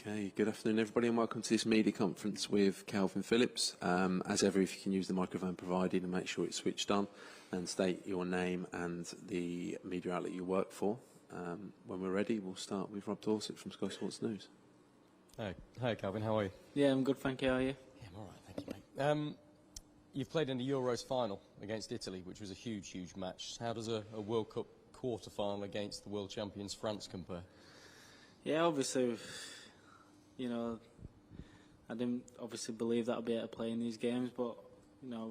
Okay, good afternoon everybody and welcome to this media conference with Kalvin Phillips. As ever, if you can use the microphone provided and make sure it's switched on and state your name and the media outlet you work for. When we're ready, we'll start with Rob Dorset from Sky Sports News. Hi Kalvin, how are you? Yeah, I'm good, thank you. How are you? Yeah, I'm all right, thank you, mate. You've played in the Euros final against Italy, which was a huge, huge match. How does a World Cup quarter-final against the world champions France compare? Yeah, obviously, you know, I didn't obviously believe that I'd be able to play in these games, but you know,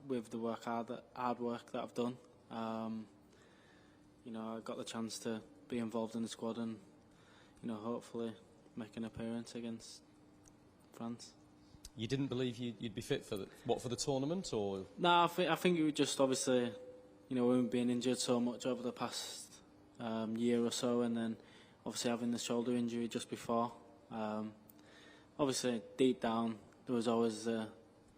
with the hard work that I've done, you know, I got the chance to be involved in the squad and, you know, hopefully make an appearance against France. You didn't believe you'd be fit for the tournament, or? No, I think it was just obviously, you know, we've been injured so much over the past year or so, and then obviously having the shoulder injury just before. Obviously, deep down, there was always a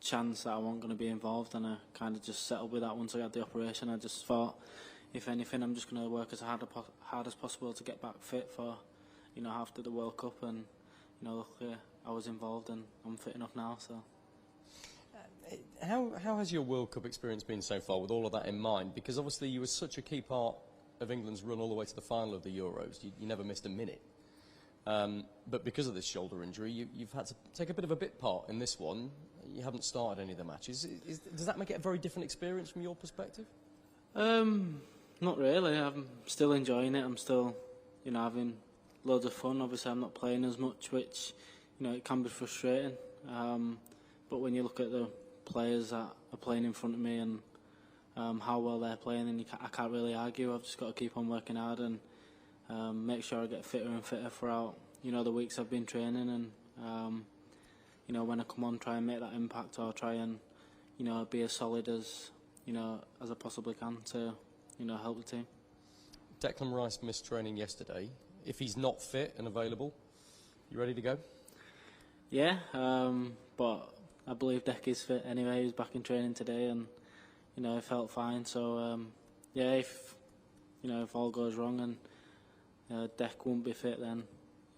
chance that I wasn't going to be involved, and I kind of just settled with that once I got the operation. I just thought, if anything, I'm just going to work as hard as possible to get back fit for, you know, after the World Cup, and you know, luckily I was involved and I'm fit enough now. So, how has your World Cup experience been so far, with all of that in mind? Because obviously you were such a key part of England's run all the way to the final of the Euros. You never missed a minute. But because of this shoulder injury, you've had to take a bit of a bit part in this one. You haven't started any of the matches. Does that make it a very different experience from your perspective? Not really. I'm still enjoying it. I'm still, you know, having loads of fun. Obviously, I'm not playing as much, which, you know, it can be frustrating. But when you look at the players that are playing in front of me and how well they're playing, then I can't really argue. I've just got to keep on working hard and make sure I get fitter and fitter throughout, you know, the weeks I've been training, and you know, when I come on, try and make that impact, or try and, you know, be as solid as, you know, as I possibly can to, you know, help the team. Declan Rice missed training yesterday. If he's not fit and available, you ready to go? Yeah, but I believe Deck is fit anyway. He's back in training today, and you know, he felt fine. So yeah, if you know, if all goes wrong and Deck won't be fit, then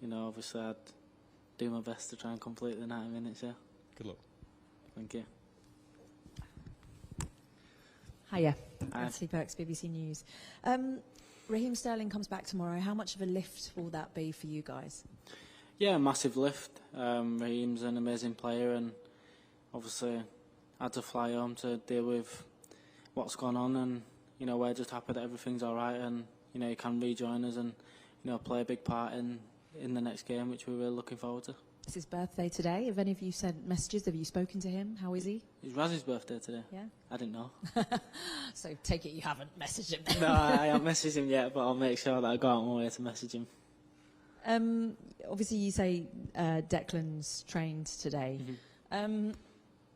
you know, obviously I'd do my best to try and complete the 90 minutes. Yeah. Good luck. Thank you. Hiya, Anthony Perks, BBC News. Raheem Sterling comes back tomorrow. How much of a lift will that be for you guys? Yeah, a massive lift. Raheem's an amazing player, and obviously I had to fly home to deal with what's gone on, and you know, we're just happy that everything's all right, and you know, he can rejoin us and, you know, play a big part in the next game, which we're really looking forward to. It's his birthday today. Have any of you sent messages? Have you spoken to him? How is he? It's Raz's birthday today. Yeah? I didn't know. So take it you haven't messaged him. No, I haven't messaged him yet, but I'll make sure that I go out my way to message him. Obviously you say Declan's trained today. Mm-hmm.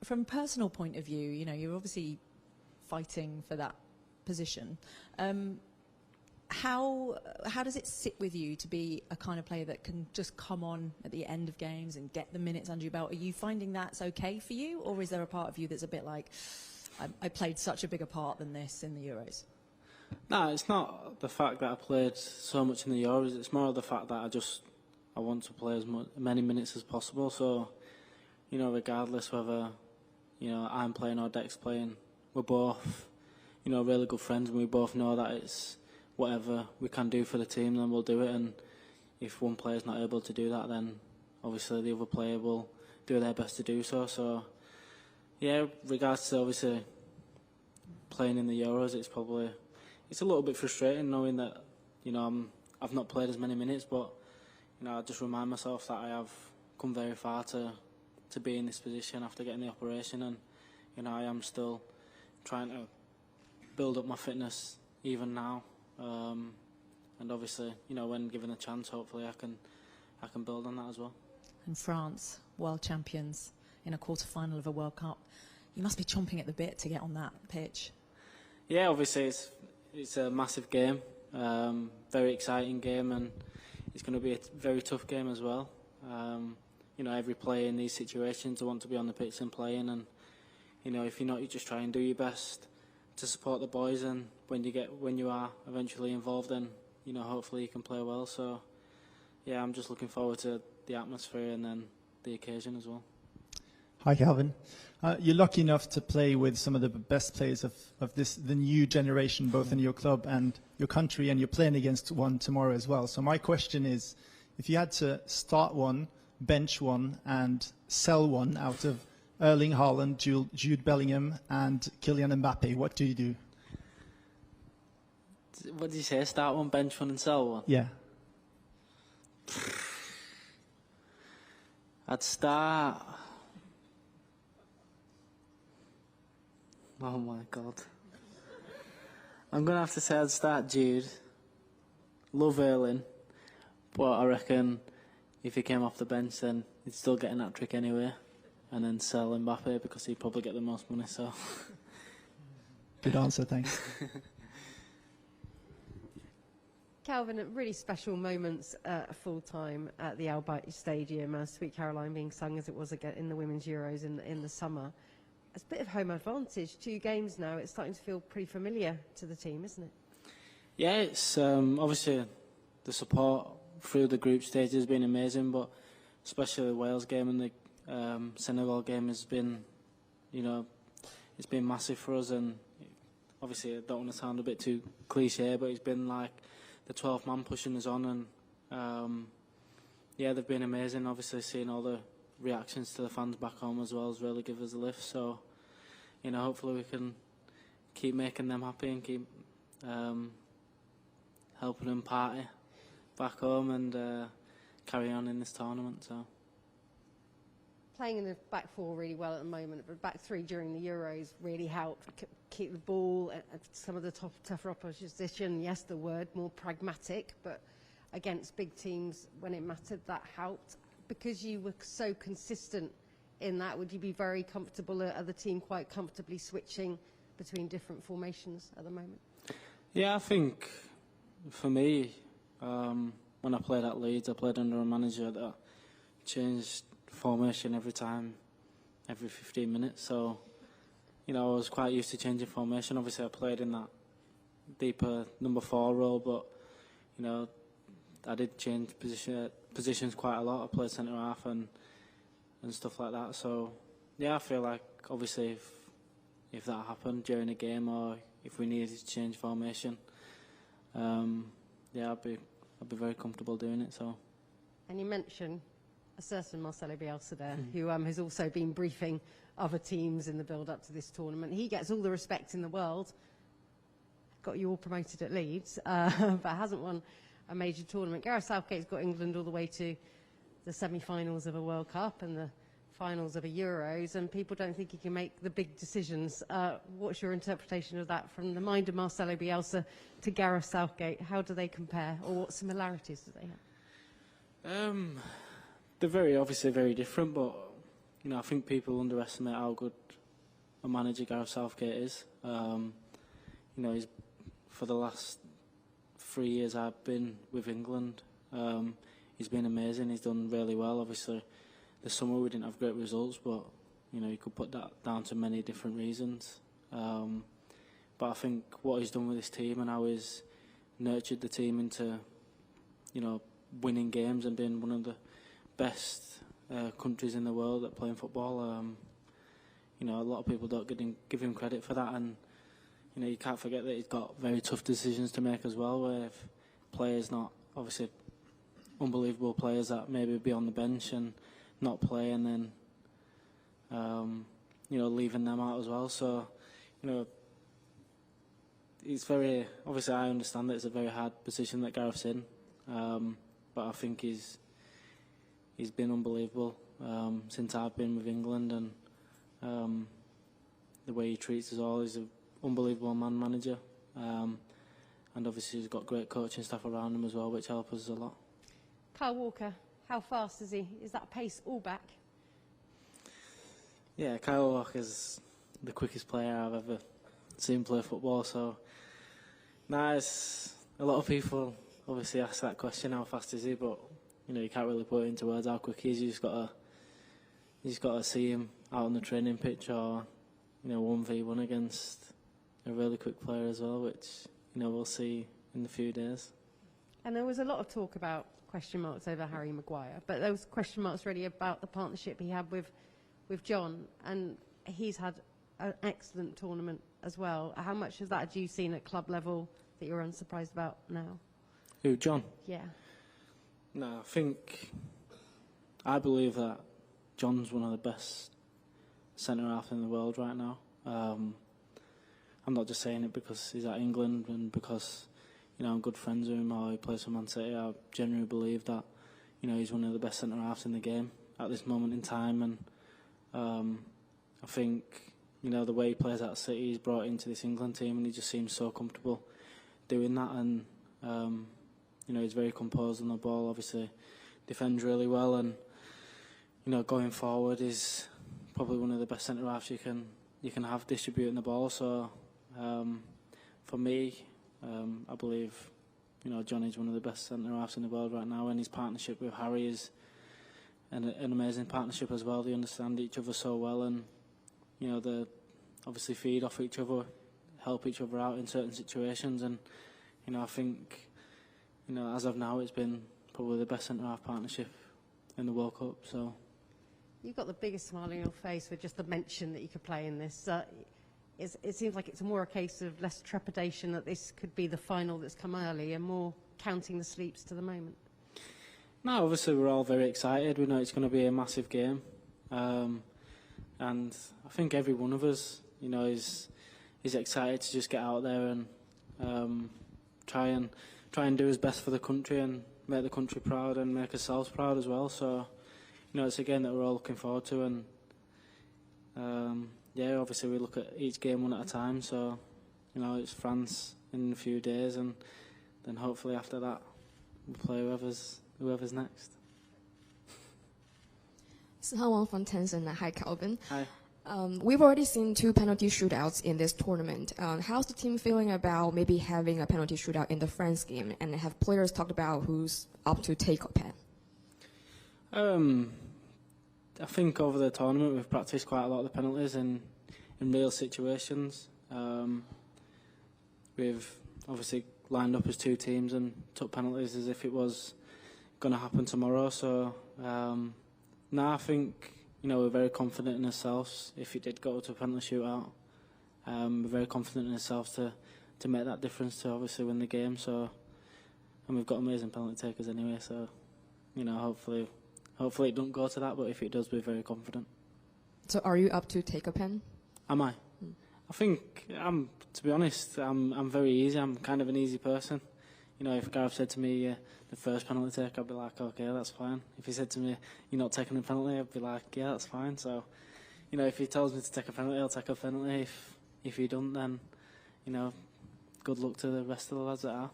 From a personal point of view, you know, you're obviously fighting for that position. How does it sit with you to be a kind of player that can just come on at the end of games and get the minutes under your belt? Are you finding that's okay for you, or is there a part of you that's a bit like, I played such a bigger part than this in the Euros? No, it's not the fact that I played so much in the Euros. It's more of the fact that I want to play as many minutes as possible. So, you know, regardless whether, you know, I'm playing or Deck's playing, we're both, you know, really good friends, and we both know that it's whatever we can do for the team, then we'll do it. And if one player's not able to do that, then obviously the other player will do their best to do so. So, yeah, regards to obviously playing in the Euros, it's a little bit frustrating knowing that, you know, I've not played as many minutes, but you know, I just remind myself that I have come very far to be in this position after getting the operation, and you know, I am still trying to build up my fitness even now. And obviously, you know, when given a chance, hopefully I can build on that as well. And France, world champions in a quarter-final of a World Cup. You must be chomping at the bit to get on that pitch. Yeah, obviously it's a massive game, very exciting game, and it's going to be a very tough game as well. You know, every player in these situations want to be on the pitch and playing, and you know, if you're not, you just try and do your best to support the boys, and when you are eventually involved, then you know, hopefully you can play well. So yeah, I'm just looking forward to the atmosphere and then the occasion as well. Hi, Kalvin. You're lucky enough to play with some of the best players of the new generation, both in your club and your country, and you're playing against one tomorrow as well. So my question is, if you had to start one, bench one, and sell one out of Erling Haaland, Jude Bellingham, and Kylian Mbappe, what do you do? What did you say? Start one, bench one, and sell one? Yeah. I'd start... Oh my God. I'm going to have to say I'd start Jude. Love Erling. But I reckon if he came off the bench then he'd still get an hat-trick anyway. And then sell Mbappe because he'd probably get the most money, so... Good answer, thanks. Kalvin, really special moments full-time at the Al Bayt Stadium, Sweet Caroline being sung as it was again in the Women's Euros in the summer. It's a bit of home advantage. 2 games now, it's starting to feel pretty familiar to the team, isn't it? Yeah, it's obviously the support through the group stage has been amazing, but especially the Wales game and the Senegal game has been, you know, it's been massive for us. And obviously, I don't want to sound a bit too cliche, but it's been like the 12th man pushing us on, and yeah, they've been amazing. Obviously, seeing all the reactions to the fans back home as well has really given us a lift. So, you know, hopefully we can keep making them happy and keep helping them party back home and carry on in this tournament. So. Playing in the back 4 really well at the moment, but back 3 during the Euros really helped keep the ball at some of the tougher opposition. Yes, the word more pragmatic, but against big teams when it mattered, that helped. Because you were so consistent in that, would you be very comfortable, are the team quite comfortably switching between different formations at the moment? Yeah, I think for me, when I played at Leeds, I played under a manager that changed formation every time, every 15 minutes. So, you know, I was quite used to changing formation. Obviously, I played in that deeper number 4 role, but, you know, I did change positions quite a lot. I played centre half and stuff like that. So, yeah, I feel like obviously if that happened during a game or if we needed to change formation, yeah, I'd be very comfortable doing it. So. And you mentioned a certain Marcelo Bielsa there, who has also been briefing other teams in the build-up to this tournament. He gets all the respect in the world. Got you all promoted at Leeds, but hasn't won a major tournament. Gareth Southgate's got England all the way to the semi-finals of a World Cup and the finals of a Euros, and people don't think he can make the big decisions. What's your interpretation of that from the mind of Marcelo Bielsa to Gareth Southgate? How do they compare, or what similarities do they have? They're obviously very different, but you know, I think people underestimate how good a manager Gareth Southgate is. You know, he's for the last 3 years I've been with England. He's been amazing. He's done really well. Obviously, this summer we didn't have great results, but you know, you could put that down to many different reasons. But I think what he's done with his team and how he's nurtured the team into, you know, winning games and being one of the best countries in the world at playing football. You know, a lot of people don't give him credit for that, and you know, you can't forget that he's got very tough decisions to make as well, where if players not, obviously unbelievable players that maybe be on the bench and not play, and then you know, leaving them out as well. So, you know, it's very, obviously I understand that it's a very hard position that Gareth's in, but I think he's been unbelievable since I've been with England, and the way he treats us all. He's an unbelievable manager, and obviously he's got great coaching staff around him as well, which help us a lot. Kyle Walker, how fast is he? Is that pace all back? Yeah, Kyle Walker's the quickest player I've ever seen play football. So, nice. A lot of people obviously ask that question: how fast is he? But you know, you can't really put it into words how quick he is. You just got to see him out on the training pitch, or you know, 1v1 against a really quick player as well, which you know we'll see in a few days. And there was a lot of talk about question marks over Harry Maguire, but there was question marks really about the partnership he had with John, and he's had an excellent tournament as well. How much of that have you seen at club level that you're unsurprised about now? Who, John? Yeah. No, I believe that John's one of the best centre-halves in the world right now. I'm not just saying it because he's at England and because, you know, I'm good friends with him or he plays for Man City. I genuinely believe that, you know, he's one of the best centre-halves in the game at this moment in time. And I think, you know, the way he plays at City, he's brought into this England team and he just seems so comfortable doing that. And, you know, he's very composed on the ball, obviously defends really well, and, you know, going forward is probably one of the best centre-halves you can have distributing the ball. So for me, I believe, you know, Johnny's one of the best centre-halves in the world right now, and his partnership with Harry is an amazing partnership as well. They understand each other so well, and, you know, they obviously feed off each other, help each other out in certain situations, and, you know, I think, you know, as of now, it's been probably the best centre-half partnership in the World Cup. So You've got the biggest smile on your face with just the mention that you could play in this. It seems like it's more a case of less trepidation that this could be the final that's come early and more counting the sleeps to the moment. No, obviously we're all very excited. We know it's going to be a massive game, and I think every one of us, you know, is excited to just get out there and try and do his best for the country and make the country proud and make ourselves proud as well. So, you know, it's a game that we're all looking forward to, and yeah, obviously we look at each game one at a time. So, you know, it's France in a few days, and then hopefully after that we'll play whoever's next. Someone from Tencent. Hi, Kalvin. Hi. We've already seen 2 penalty shootouts in this tournament. How's the team feeling about maybe having a penalty shootout in the France game? And have players talked about who's up to take a pen? I think over the tournament we've practiced quite a lot of the penalties in real situations. We've obviously lined up as 2 teams and took penalties as if it was going to happen tomorrow. So now I think, you know, we're very confident in ourselves. If it did go to a penalty shootout, we're very confident in ourselves to make that difference to obviously win the game. So, and we've got amazing penalty takers anyway. So, you know, hopefully it don't go to that. But if it does, we're very confident. So, are you up to take a pen? Am I? I think to be honest, I'm very easy. I'm kind of an easy person. You know, if Gareth said to me the first penalty take, I'd be like, okay, that's fine. If he said to me, you're not taking a penalty, I'd be like, yeah, that's fine. So, you know, if he tells me to take a penalty, I'll take a penalty. If he don't, then, you know, good luck to the rest of the lads that are.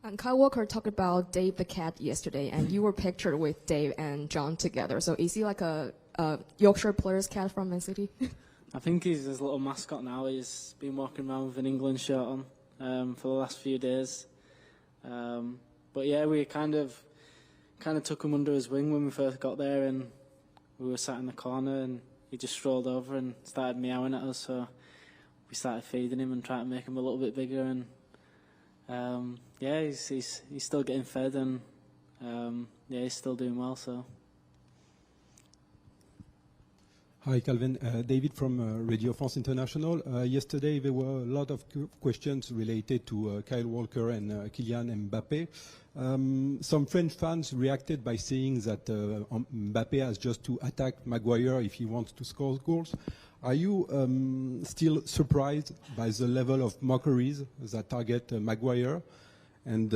And Kyle Walker talked about Dave the Cat yesterday, and you were pictured with Dave and John together. So is he like a Yorkshire player's cat from Man City? I think he's his little mascot now. He's been walking around with an England shirt on for the last few days. But yeah, we kind of took him under his wing when we first got there, and we were sat in the corner, and he just strolled over and started meowing at us. So we started feeding him and trying to make him a little bit bigger. And yeah, he's still getting fed, and yeah, he's still doing well. So. Hi, Kalvin. David from Radio France International. Yesterday, there were a lot of questions related to Kyle Walker and Kylian Mbappé. Some French fans reacted by saying that Mbappé has just to attack Maguire if he wants to score goals. Are you still surprised by the level of mockeries that target Maguire? And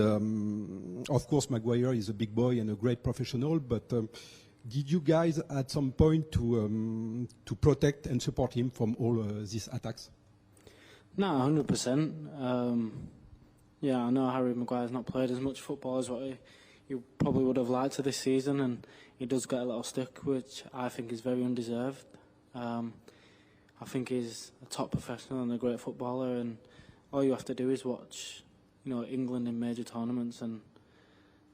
of course, Maguire is a big boy and a great professional, but did you guys at some point to protect and support him from all these attacks? No, 100%. Yeah, I know Harry Maguire's not played as much football as what he probably would have liked to this season, and he does get a little stick, which I think is very undeserved. I think he's a top professional and a great footballer, and all you have to do is watch, you know, England in major tournaments, and,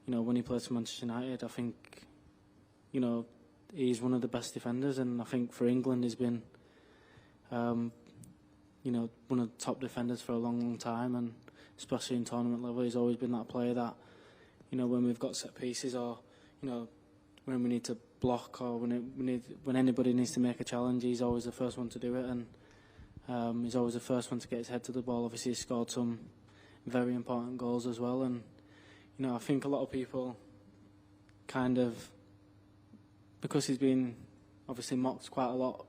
you know, when he plays for Manchester United, I think, you know, he's one of the best defenders, and I think for England he's been, you know, one of the top defenders for a long, long time, and especially in tournament level, he's always been that player that you know, when we've got set pieces or, you know, when we need to block or when anybody needs to make a challenge, he's always the first one to do it, and he's always the first one to get his head to the ball. Obviously, he's scored some very important goals as well, and you know, I think a lot of people kind of, because he's been obviously mocked quite a lot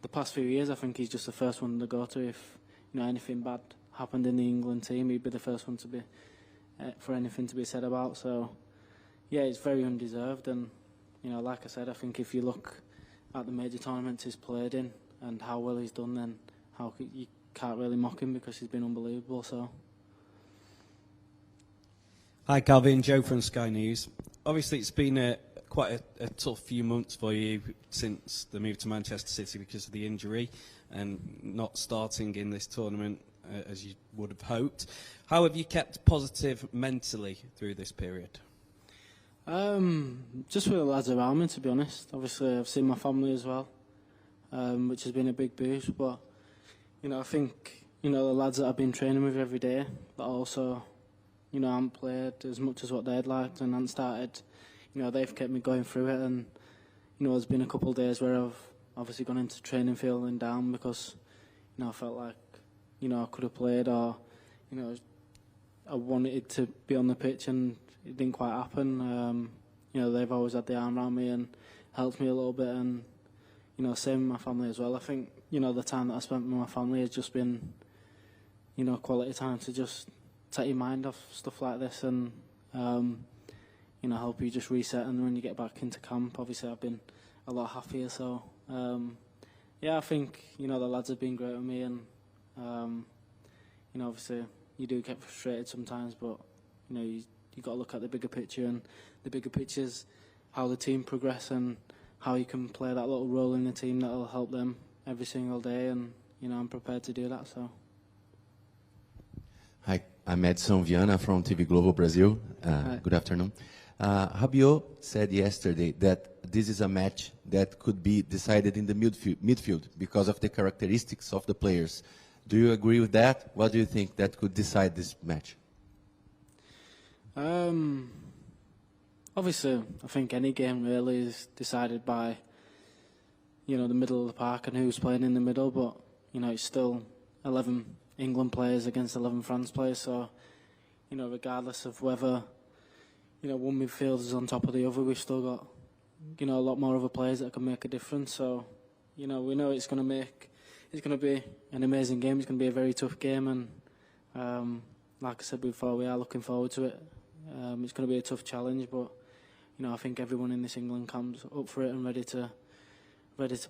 the past few years, I think he's just the first one to go to. If you know anything bad happened in the England team, he'd be the first one to be for anything to be said about. So yeah, it's very undeserved, and you know, like I said, I think if you look at the major tournaments he's played in and how well he's done, then you can't really mock him because he's been unbelievable. So. Hi, Kalvin. Joe from Sky News. Obviously, it's been quite a tough few months for you since the move to Manchester City because of the injury and not starting in this tournament as you would have hoped. How have you kept positive mentally through this period? Just with the lads around me, to be honest. Obviously, I've seen my family as well, which has been a big boost. But you know, I think you know the lads that I've been training with every day, that also, you know, haven't played as much as what they'd liked and haven't started. You know, they've kept me going through it, and you know, there's been a couple of days where I've obviously gone into training feeling down because you know I felt like you know I could have played, or you know I wanted to be on the pitch and it didn't quite happen. You know, they've always had the arm around me and helped me a little bit, and you know, same with my family as well. I think you know the time that I spent with my family has just been you know quality time to just take your mind off stuff like this and you know help you just reset, and when you get back into camp, obviously I've been a lot happier. So yeah, I think you know the lads have been great with me, and you know obviously you do get frustrated sometimes, but you know you got to look at the bigger picture, and the bigger picture is how the team progress and how you can play that little role in the team that will help them every single day, and you know I'm prepared to do that. So. Hi, I'm Edson Viana from TV Globo Brazil. Good afternoon. Rabiot said yesterday that this is a match that could be decided in the midfield because of the characteristics of the players. Do you agree with that? What do you think that could decide this match? Obviously, I think any game really is decided by, you know, the middle of the park and who's playing in the middle, but, you know, it's still 11 England players against 11 France players, so, you know, regardless of whether, you know, one midfielder is on top of the other, we've still got, you know, a lot more other players that can make a difference, so, you know, we know it's going to be an amazing game, it's going to be a very tough game, and like I said before, we are looking forward to it. It's going to be a tough challenge, but you know I think everyone in this England camp's up for it and ready to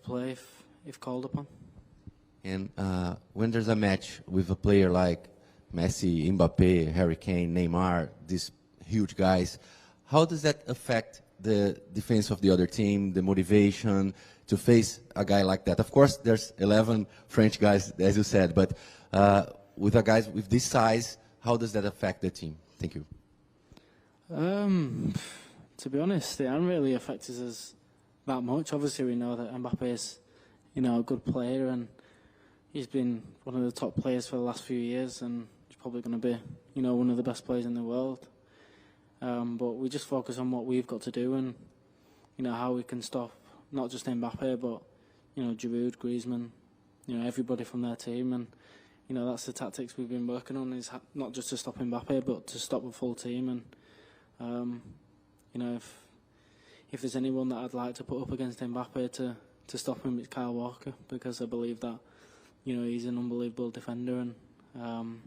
play if called upon. And when there's a match with a player like Messi, Mbappe, Harry Kane, Neymar, these huge guys, how does that affect the defense of the other team, the motivation to face a guy like that? Of course, there's 11 French guys, as you said, but with a guys with this size, how does that affect the team? Thank you. To be honest, it hasn't really affected us that much. Obviously, we know that Mbappe is, you know, a good player, and he's been one of the top players for the last few years, and he's probably going to be, you know, one of the best players in the world. But we just focus on what we've got to do, and you know how we can stop not just Mbappe, but you know Giroud, Griezmann, you know everybody from their team, and you know that's the tactics we've been working on. Is not just to stop Mbappe, but to stop the full team, and you know, if there's anyone that I'd like to put up against Mbappe to stop him, it's Kyle Walker, because I believe that, you know, he's an unbelievable defender, and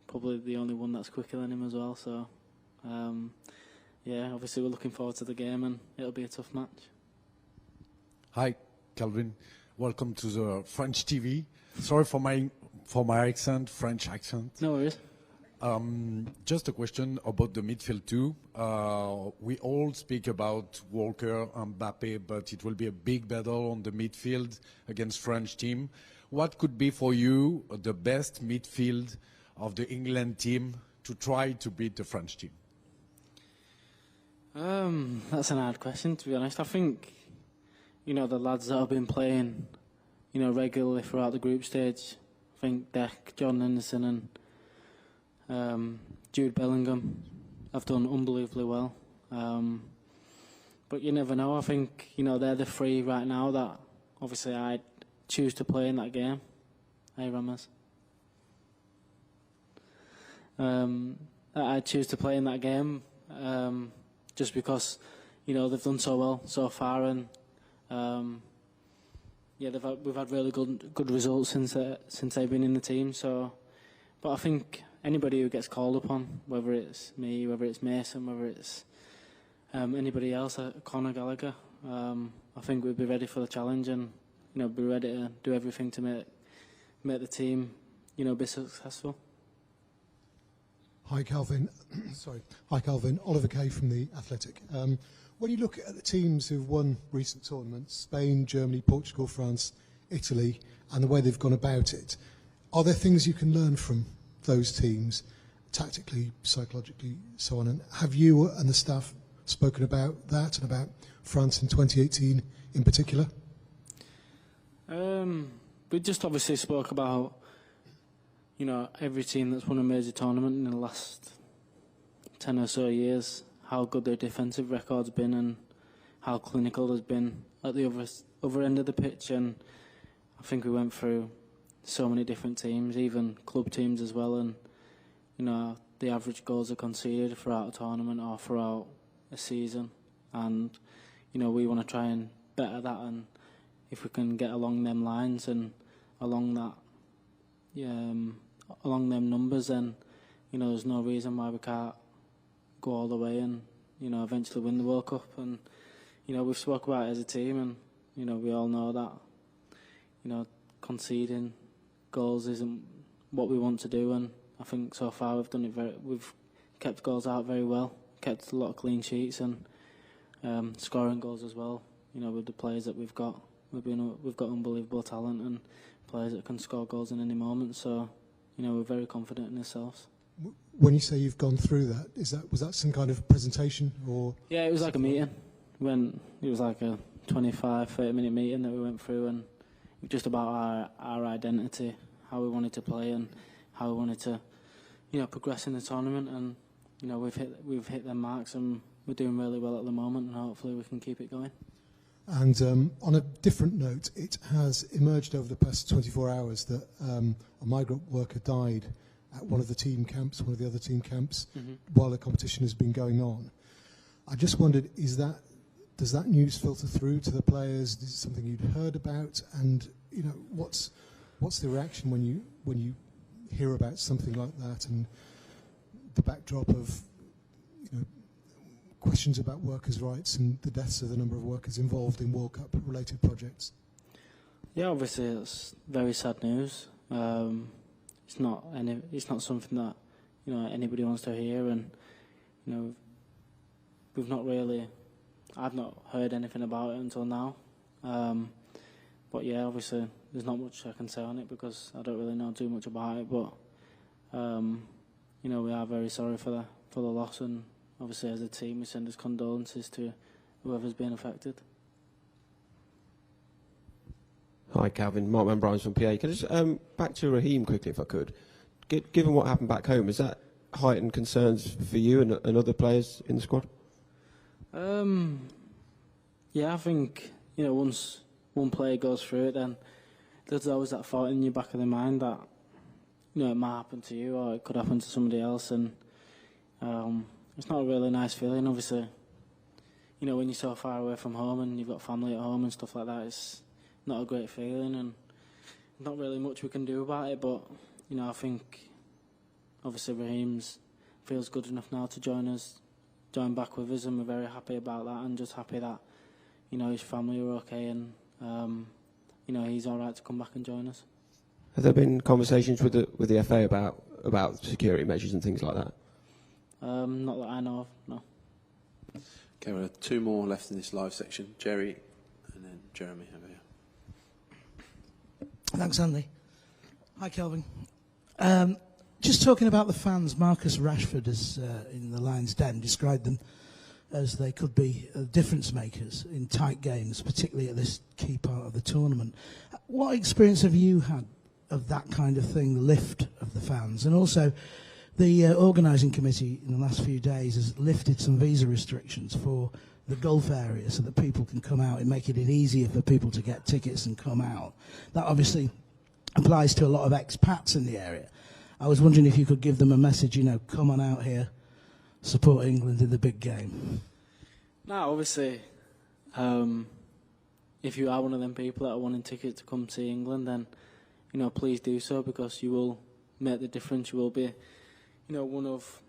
probably the only one that's quicker than him as well. So, yeah, obviously we're looking forward to the game, and it'll be a tough match. Hi, Kalvin. Welcome to the French TV. Sorry for my accent, French accent. No worries. Just a question about the midfield too. We all speak about Walker and Mbappe, but it will be a big battle on the midfield against French team. What could be for you the best midfield of the England team to try to beat the French team? That's an hard question, to be honest. I think, you know, the lads that have been playing, you know, regularly throughout the group stage, I think Deck, John Henderson and Jude Bellingham, have done unbelievably well. But you never know. I think, you know, they're the three right now that obviously I'd choose to play in that game. Hey, Ramas. I choose to play in that game just because, you know, they've done so well so far, and yeah, we've had really good results since they've been in the team. So, but I think anybody who gets called upon, whether it's me, whether it's Mason, whether it's anybody else, Conor Gallagher, I think we'd be ready for the challenge, and you know, be ready to do everything to make the team, you know, be successful. Hi, Kalvin. Sorry. Hi, Kalvin. Oliver Kay from The Athletic. When you look at the teams who've won recent tournaments, Spain, Germany, Portugal, France, Italy, and the way they've gone about it, are there things you can learn from those teams, tactically, psychologically, so on? And have you and the staff spoken about that and about France in 2018 in particular? We just obviously spoke about, you know, every team that's won a major tournament in the last 10 or so years, how good their defensive record's been and how clinical they've been at the other end of the pitch. And I think we went through so many different teams, even club teams as well, and you know, the average goals are conceded throughout a tournament or throughout a season, and you know, we want to try and better that, and if we can get along them lines and along that along them numbers, then you know, there's no reason why we can't go all the way and, you know, eventually win the World Cup. And you know, we've spoke about it as a team, and you know, we all know that, you know, conceding goals isn't what we want to do, and I think so far we've done it we've kept goals out very well, kept a lot of clean sheets, and scoring goals as well. You know, with the players that we've got unbelievable talent and players that can score goals in any moment. So, you know, we're very confident in ourselves. When you say you've gone through that, was that some kind of presentation or? Yeah, it was like a meeting. It was like a 25-30 minute meeting that we went through, and just about our identity, how we wanted to play, and how we wanted to, you know, progress in the tournament. And you know, we've hit them marks, and we're doing really well at the moment, and hopefully we can keep it going. And on a different note, it has emerged over the past 24 hours that a migrant worker died at one of the other team camps, while the competition has been going on. I just wondered, does that news filter through to the players? Is it something you'd heard about? And you know, what's the reaction when you hear about something like that, and the backdrop of, you know, questions about workers' rights and the deaths of the number of workers involved in World Cup related projects? Yeah, obviously it's very sad news. It's not something that, you know, anybody wants to hear, and you know, I've not heard anything about it until now. But yeah, obviously there's not much I can say on it because I don't really know too much about it. But you know, we are very sorry for the loss, and obviously as a team we send our condolences to whoever's been affected. Hi, Kalvin. Mark Van Bryan from PA. Can I just back to Raheem quickly, if I could? Given what happened back home, is that heightened concerns for you and other players in the squad? Yeah, I think, you know, once one player goes through it, then there's always that thought in your back of the mind that, you know, it might happen to you or it could happen to somebody else, and it's not a really nice feeling. Obviously, you know, when you're so far away from home and you've got family at home and stuff like that, it's not a great feeling, and not really much we can do about it. But you know, I think obviously Raheem's feels good enough now to join back with us, and we're very happy about that, and just happy that, you know, his family are okay, and you know, he's all right to come back and join us. Have there been conversations with the FA about security measures and things like that? Not that I know of, no. Okay, we have two more left in this live section. Jerry and then Jeremy over here. Thanks, Andy. Hi, Kelvin. Just talking about the fans, Marcus Rashford has, in the Lions' Den, described them as they could be difference makers in tight games, particularly at this key part of the tournament. What experience have you had of that kind of thing, the lift of the fans? And also, The organising committee in the last few days has lifted some visa restrictions for the Gulf area so that people can come out and making it easier for people to get tickets and come out. That obviously applies to a lot of expats in the area. I was wondering if you could give them a message, you know, come on out here, support England in the big game. No, obviously, if you are one of them people that are wanting tickets to come see England, then, you know, please do so, because you will make the difference. You will be, you know, one of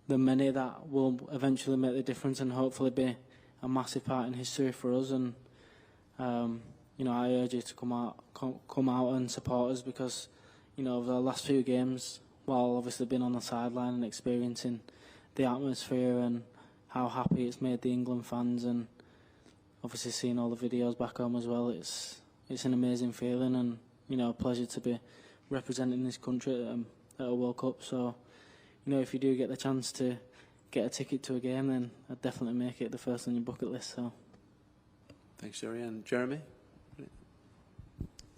the many that will eventually make the difference and hopefully be a massive part in history for us. And you know, I urge you to come out and support us, because, you know, over the last few games, while obviously being on the sideline and experiencing the atmosphere and how happy it's made the England fans, and obviously seeing all the videos back home as well, it's an amazing feeling, and, you know, a pleasure to be representing this country at a World Cup. So, you know, if you do get the chance to get a ticket to a game, then I'd definitely make it the first on your bucket list. So, thanks, Jerry. And Jeremy?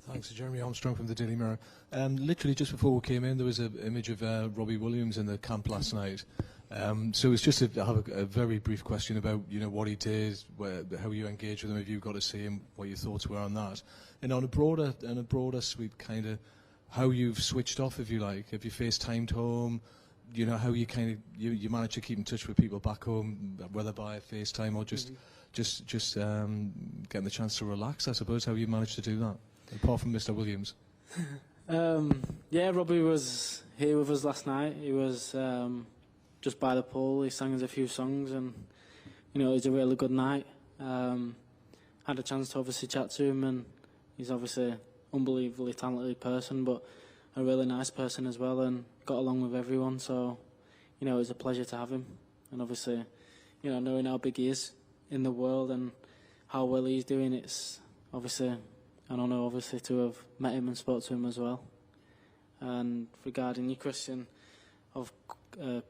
Thanks, Jeremy Armstrong from the Daily Mirror. Literally just before we came in, there was an image of Robbie Williams in the camp last night. So it's just to have a very brief question about, you know, what he did, how you engaged with him, if you got to see him, what your thoughts were on that, and on a broader sweep, kind of how you've switched off, if you like, if you FaceTimed home, you know, how you kind of you manage to keep in touch with people back home, whether by FaceTime or just getting the chance to relax, I suppose. How you managed to do that, apart from Mr. Williams? Yeah, Robbie was here with us last night. He was just by the pool. He sang us a few songs, and, you know, it was a really good night. Had a chance to obviously chat to him, and he's obviously an unbelievably talented person, but a really nice person as well, and got along with everyone. So, you know, it was a pleasure to have him. And obviously, you know, knowing how big he is in the world and how well he's doing, it's obviously an honour, obviously, to have met him and spoke to him as well. And regarding your question of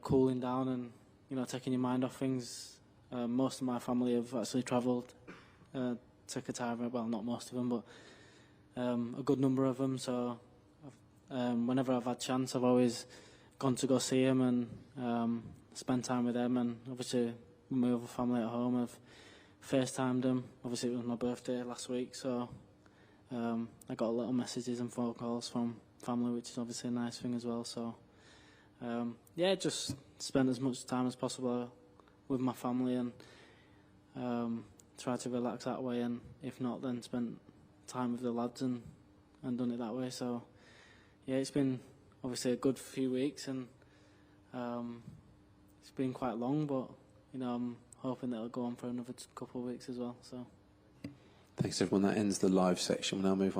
cooling down and, you know, taking your mind off things, most of my family have actually travelled to Qatar. Well, not most of them, but a good number of them. So whenever I've had chance, I've always gone to go see them and spend time with them. And obviously, with my other family at home, I've FaceTimed them. Obviously, it was my birthday last week, so I got a lot of messages and phone calls from family, which is obviously a nice thing as well. So yeah, just spend as much time as possible with my family, and try to relax that way, and if not, then spend time with the lads and done it that way. So yeah, it's been obviously a good few weeks, and it's been quite long, but, you know, I'm hoping that it'll go on for another couple of weeks as well. So thanks, everyone. That ends the live section. We'll now move on.